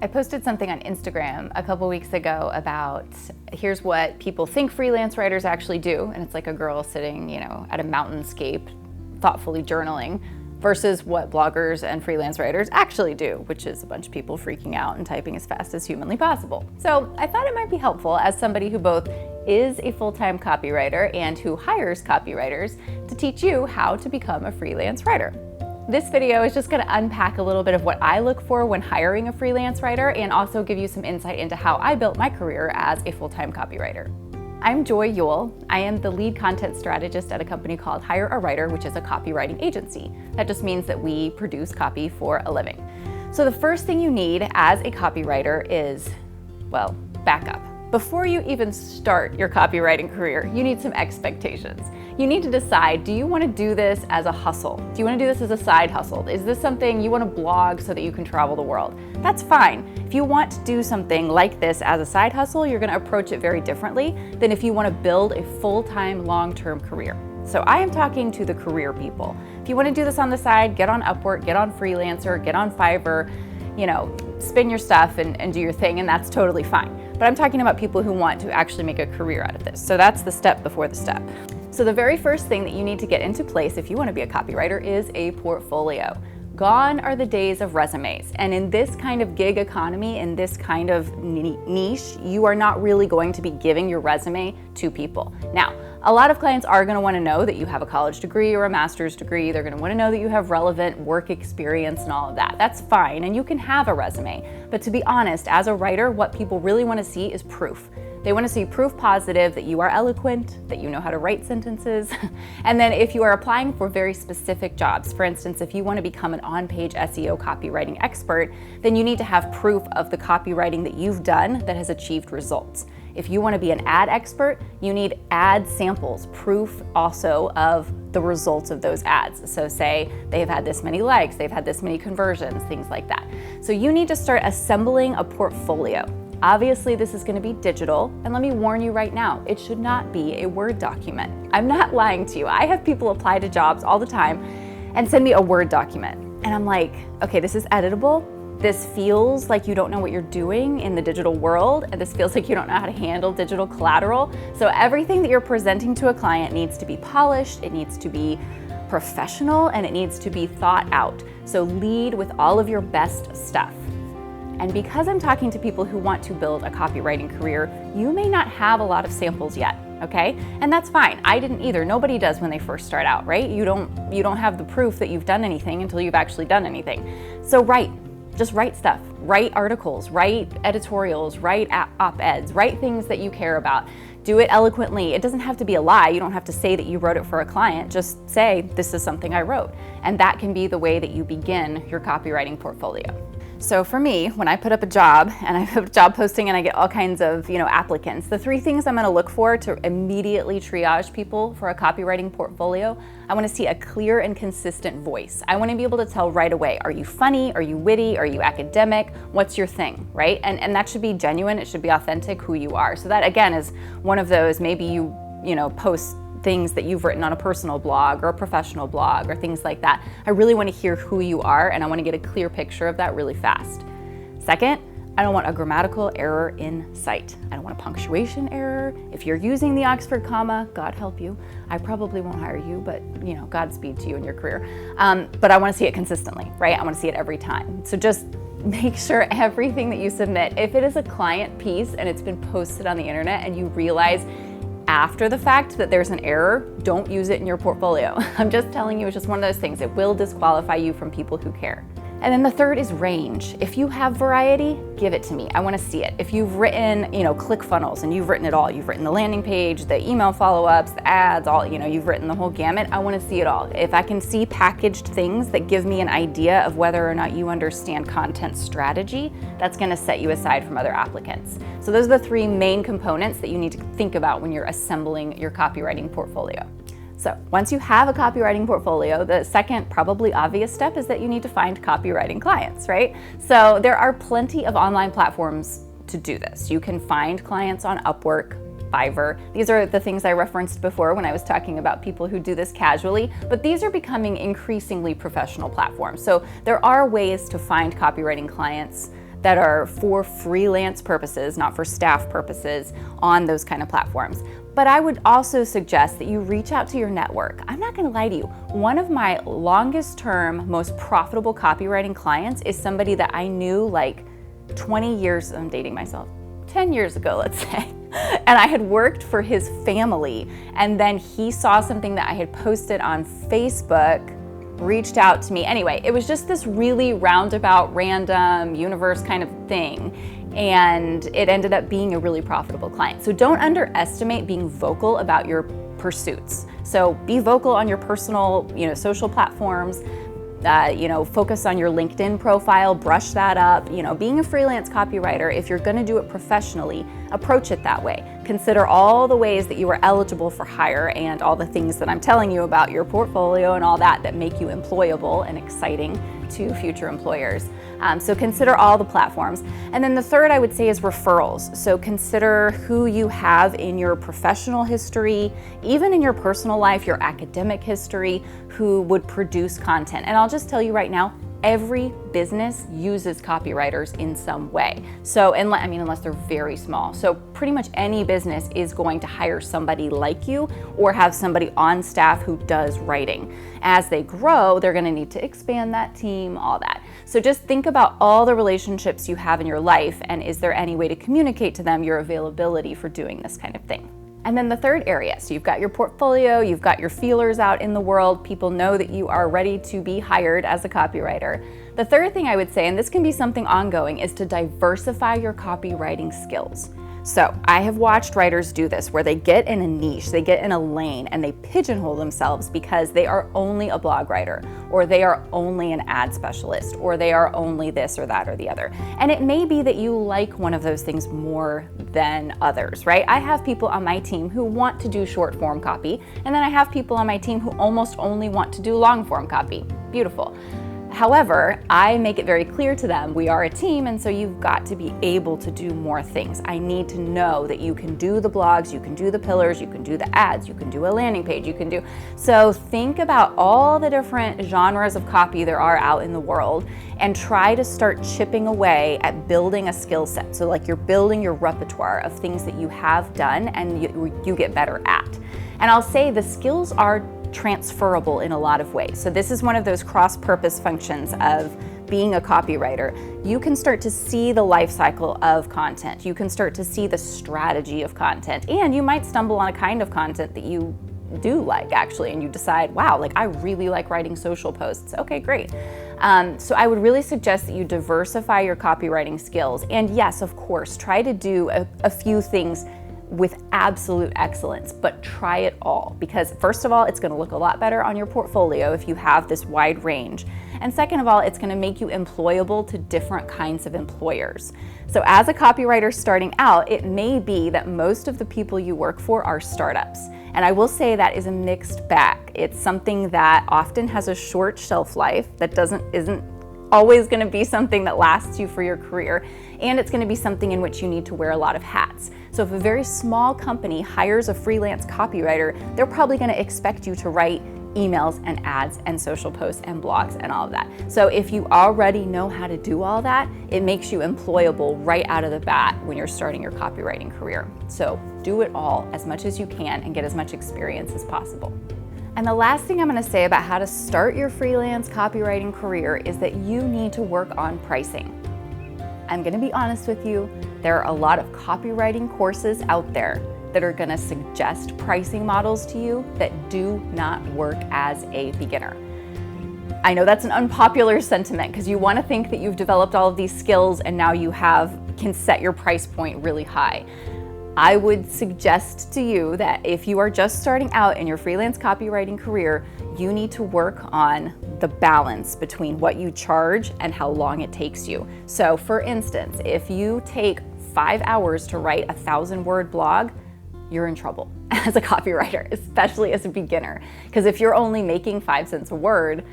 I posted something on Instagram a couple weeks ago about here's what people think freelance writers actually do. And it's like a girl sitting, at a mountainscape, thoughtfully journaling, versus what bloggers and freelance writers actually do, which is a bunch of people freaking out and typing as fast as humanly possible. So I thought it might be helpful as somebody who both is a full-time copywriter and who hires copywriters to teach you how to become a freelance writer. This video is just going to unpack a little bit of what I look for when hiring a freelance writer and also give you some insight into how I built my career as a full-time copywriter. I'm Youell. I am the lead content strategist at a company called Hire a Writer, which is a copywriting agency. That just means that we produce copy for a living. So the first thing you need as a copywriter is, backup. Before you even start your copywriting career, you need some expectations. You need to decide, do you want to do this as a hustle? Do you want to do this as a side hustle? Is this something you want to blog so that you can travel the world? That's fine. If you want to do something like this as a side hustle, you're going to approach it very differently than if you want to build a full-time, long-term career. So I am talking to the career people. If you want to do this on the side, get on Upwork, get on Freelancer, get on Fiverr, spin your stuff and do your thing, and that's totally fine. But I'm talking about people who want to actually make a career out of this. So that's the step before the step. So the very first thing that you need to get into place if you want to be a copywriter is a portfolio. Gone are the days of resumes. And in this kind of gig economy, in this kind of niche, you are not really going to be giving your resume to people. Now, a lot of clients are going to want to know that you have a college degree or a master's degree. They're going to want to know that you have relevant work experience and all of that. That's fine, and you can have a resume. But to be honest, as a writer, what people really want to see is proof. They want to see proof positive that you are eloquent, that you know how to write sentences. And then if you are applying for very specific jobs, for instance, if you want to become an on-page SEO copywriting expert, then you need to have proof of the copywriting that you've done that has achieved results. If you want to be an ad expert, you need ad samples, proof also of the results of those ads. So say they've had this many likes, they've had this many conversions, things like that. So you need to start assembling a portfolio. Obviously, this is going to be digital, and let me warn you right now, it should not be a Word document. I'm not lying to you. I have people apply to jobs all the time and send me a Word document. And I'm like, okay, this is editable. This feels like you don't know what you're doing in the digital world, and this feels like you don't know how to handle digital collateral. So everything that you're presenting to a client needs to be polished, it needs to be professional, and it needs to be thought out. So lead with all of your best stuff. And because I'm talking to people who want to build a copywriting career, you may not have a lot of samples yet, okay? And that's fine. I didn't either. Nobody does when they first start out, right? You don't have the proof that you've done anything until you've actually done anything. So just write stuff. Write articles, write editorials, write op-eds, write things that you care about. Do it eloquently. It doesn't have to be a lie. You don't have to say that you wrote it for a client. Just say, this is something I wrote. And that can be the way that you begin your copywriting portfolio. So for me, when I put up a job and I put a job posting and I get all kinds of applicants, the three things I'm going to look for to immediately triage people for a copywriting portfolio, I want to see a clear and consistent voice. I want to be able to tell right away, are you funny? Are you witty? Are you academic? What's your thing, right? And that should be genuine. It should be authentic who you are. So that again is one of those, maybe you post things that you've written on a personal blog or a professional blog or things like that. I really want to hear who you are, and I want to get a clear picture of that really fast. Second, I don't want a grammatical error in sight. I don't want a punctuation error. If you're using the Oxford comma, God help you. I probably won't hire you, but Godspeed to you in your career. But I want to see it consistently, right? I want to see it every time. So just make sure everything that you submit, if it is a client piece and it's been posted on the internet and you realize after the fact that there's an error, don't use it in your portfolio. I'm just telling you, it's just one of those things. It will disqualify you from people who care. And then the third is range. If you have variety, give it to me. I want to see it. If you've written, ClickFunnels and you've written it all, you've written the landing page, the email follow-ups, the ads, all, you've written the whole gamut. I want to see it all. If I can see packaged things that give me an idea of whether or not you understand content strategy, that's going to set you aside from other applicants. So those are the three main components that you need to think about when you're assembling your copywriting portfolio. So once you have a copywriting portfolio, the second probably obvious step is that you need to find copywriting clients, right? So there are plenty of online platforms to do this. You can find clients on Upwork, Fiverr. These are the things I referenced before when I was talking about people who do this casually, but these are becoming increasingly professional platforms. So there are ways to find copywriting clients that are for freelance purposes, not for staff purposes, on those kind of platforms. But I would also suggest that you reach out to your network. I'm not gonna lie to you, one of my longest term, most profitable copywriting clients is somebody that I knew like 20 years, I'm dating myself, 10 years ago, let's say. And I had worked for his family, and then he saw something that I had posted on Facebook, reached out to me. Anyway, it was just this really roundabout, random, universe kind of thing. And it ended up being a really profitable client. So don't underestimate being vocal about your pursuits. So be vocal on your personal, social platforms. Focus on your LinkedIn profile, brush that up. Being a freelance copywriter, if you're gonna do it professionally, approach it that way. Consider all the ways that you are eligible for hire and all the things that I'm telling you about your portfolio and all that make you employable and exciting to future employers. So consider all the platforms. And then the third I would say is referrals. So consider who you have in your professional history, even in your personal life, your academic history, who would produce content. And I'll just tell you right now, every business uses copywriters in some way. So, unless they're very small. So pretty much any business is going to hire somebody like you or have somebody on staff who does writing. As they grow, they're gonna need to expand that team, all that. So just think about all the relationships you have in your life, and is there any way to communicate to them your availability for doing this kind of thing? And then the third area, so you've got your portfolio, you've got your feelers out in the world, people know that you are ready to be hired as a copywriter. The third thing I would say, and this can be something ongoing, is to diversify your copywriting skills. So I have watched writers do this where they get in a niche, they get in a lane, and they pigeonhole themselves because they are only a blog writer, or they are only an ad specialist, or they are only this or that or the other. And it may be that you like one of those things more than others, right? I have people on my team who want to do short form copy, and then I have people on my team who almost only want to do long form copy. Beautiful. However, I make it very clear to them, we are a team, and so you've got to be able to do more things. I need to know that you can do the blogs, you can do the pillars, you can do the ads, you can do a landing page, So think about all the different genres of copy there are out in the world and try to start chipping away at building a skill set. So like you're building your repertoire of things that you have done and you get better at. And I'll say the skills are transferable in a lot of ways. So this is one of those cross-purpose functions of being a copywriter. You can start to see the life cycle of content. You can start to see the strategy of content, and you might stumble on a kind of content that you do like actually, and you decide, wow, like I really like writing social posts. Okay, great. So I would really suggest that you diversify your copywriting skills. And yes, of course, try to do a few things with absolute excellence, but try it all, because first of all, it's gonna look a lot better on your portfolio if you have this wide range. And second of all, it's gonna make you employable to different kinds of employers. So as a copywriter starting out, it may be that most of the people you work for are startups. And I will say that is a mixed bag. It's something that often has a short shelf life that isn't always gonna be something that lasts you for your career, and it's gonna be something in which you need to wear a lot of hats. So if a very small company hires a freelance copywriter, they're probably gonna expect you to write emails and ads and social posts and blogs and all of that. So if you already know how to do all that, it makes you employable right out of the bat when you're starting your copywriting career. So do it all as much as you can and get as much experience as possible. And the last thing I'm gonna say about how to start your freelance copywriting career is that you need to work on pricing. I'm gonna be honest with you, there are a lot of copywriting courses out there that are gonna suggest pricing models to you that do not work as a beginner. I know that's an unpopular sentiment because you wanna think that you've developed all of these skills and now you can set your price point really high. I would suggest to you that if you are just starting out in your freelance copywriting career, you need to work on the balance between what you charge and how long it takes you. So for instance, if you take 5 hours to write a 1,000-word blog, you're in trouble as a copywriter, especially as a beginner. Because if you're only making 5 cents a word,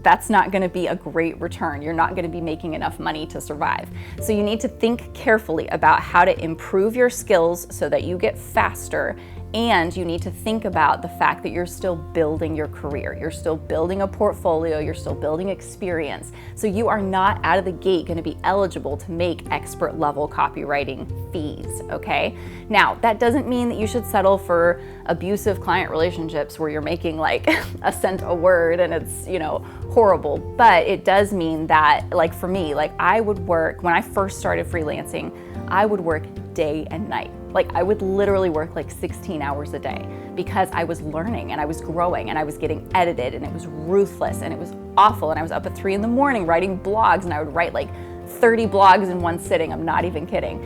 that's not gonna be a great return. You're not gonna be making enough money to survive. So you need to think carefully about how to improve your skills so that you get faster And you need to think about the fact that you're still building your career. You're still building a portfolio, you're still building experience. So you are not out of the gate going to be eligible to make expert level copywriting fees, okay? Now, that doesn't mean that you should settle for abusive client relationships where you're making like a cent a word and it's, horrible. But it does mean that, like for me, like I would work, when I first started freelancing, I would work day and night. Like I would literally work like 16 hours a day because I was learning and I was growing and I was getting edited and it was ruthless and it was awful. And I was up at 3 a.m. writing blogs, and I would write like 30 blogs in one sitting. I'm not even kidding.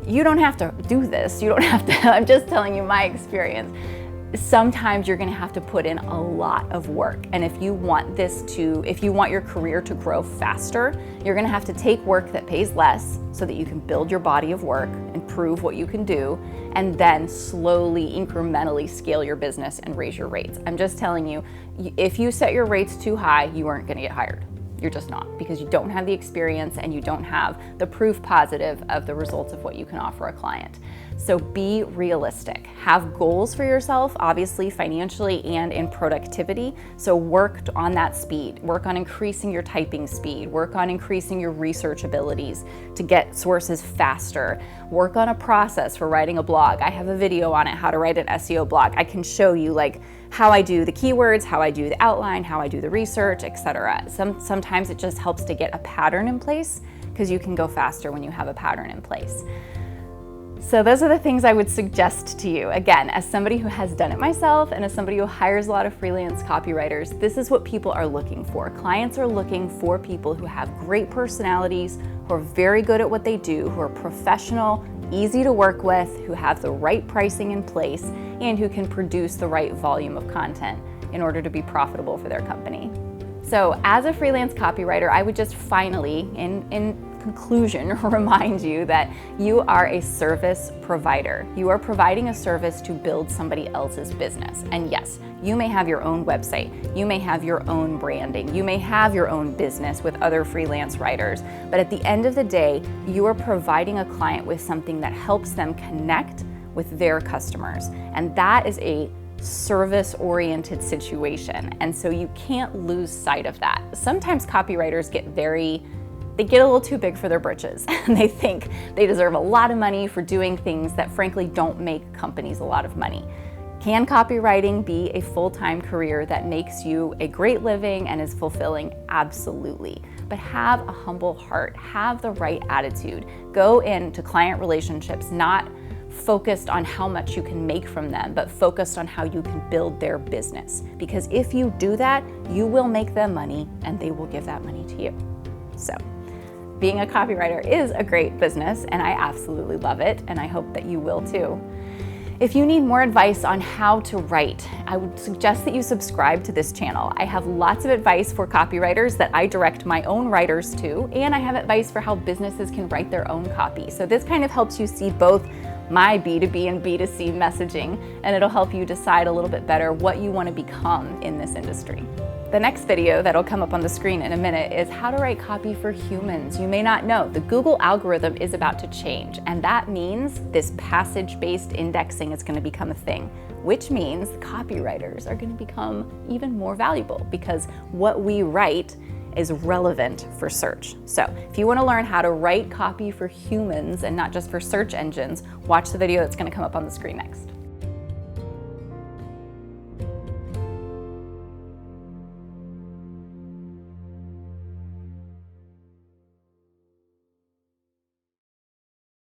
You don't have to do this. You don't have to, I'm just telling you my experience. Sometimes you're gonna have to put in a lot of work. And if you want your career to grow faster, you're gonna have to take work that pays less so that you can build your body of work and prove what you can do, and then slowly, incrementally scale your business and raise your rates. I'm just telling you, if you set your rates too high, you aren't gonna get hired. You're just not, because you don't have the experience and you don't have the proof positive of the results of what you can offer a client. So be realistic. Have goals for yourself, obviously financially and in productivity. So work on that speed. Work on increasing your typing speed. Work on increasing your research abilities to get sources faster. Work on a process for writing a blog. I have a video on it, how to write an SEO blog. I can show you like how I do the keywords, how I do the outline, how I do the research, etc. Sometimes it just helps to get a pattern in place because you can go faster when you have a pattern in place. So those are the things I would suggest to you. Again, as somebody who has done it myself and as somebody who hires a lot of freelance copywriters, this is what people are looking for. Clients are looking for people who have great personalities, who are very good at what they do, who are professional, easy to work with, who have the right pricing in place, and who can produce the right volume of content in order to be profitable for their company. So as a freelance copywriter, I would just finally, in conclusion, remind you that you are a service provider. You are providing a service to build somebody else's business. And yes, you may have your own website, you may have your own branding, you may have your own business with other freelance writers, but at the end of the day, you are providing a client with something that helps them connect with their customers. And that is a service-oriented situation. And so you can't lose sight of that. Sometimes copywriters they get a little too big for their britches and they think they deserve a lot of money for doing things that frankly don't make companies a lot of money. Can copywriting be a full-time career that makes you a great living and is fulfilling? Absolutely. But have a humble heart, have the right attitude. Go into client relationships not focused on how much you can make from them, but focused on how you can build their business. Because if you do that, you will make them money and they will give that money to you. So, being a copywriter is a great business and I absolutely love it, and I hope that you will too. If you need more advice on how to write, I would suggest that you subscribe to this channel. I have lots of advice for copywriters that I direct my own writers to, and I have advice for how businesses can write their own copy. So this kind of helps you see both my B2B and B2C messaging, and it'll help you decide a little bit better what you want to become in this industry. The next video that'll come up on the screen in a minute is how to write copy for humans. You may not know, the Google algorithm is about to change, and that means this passage-based indexing is going to become a thing, which means copywriters are going to become even more valuable because what we write is relevant for search. So if you want to learn how to write copy for humans and not just for search engines, watch the video that's going to come up on the screen next.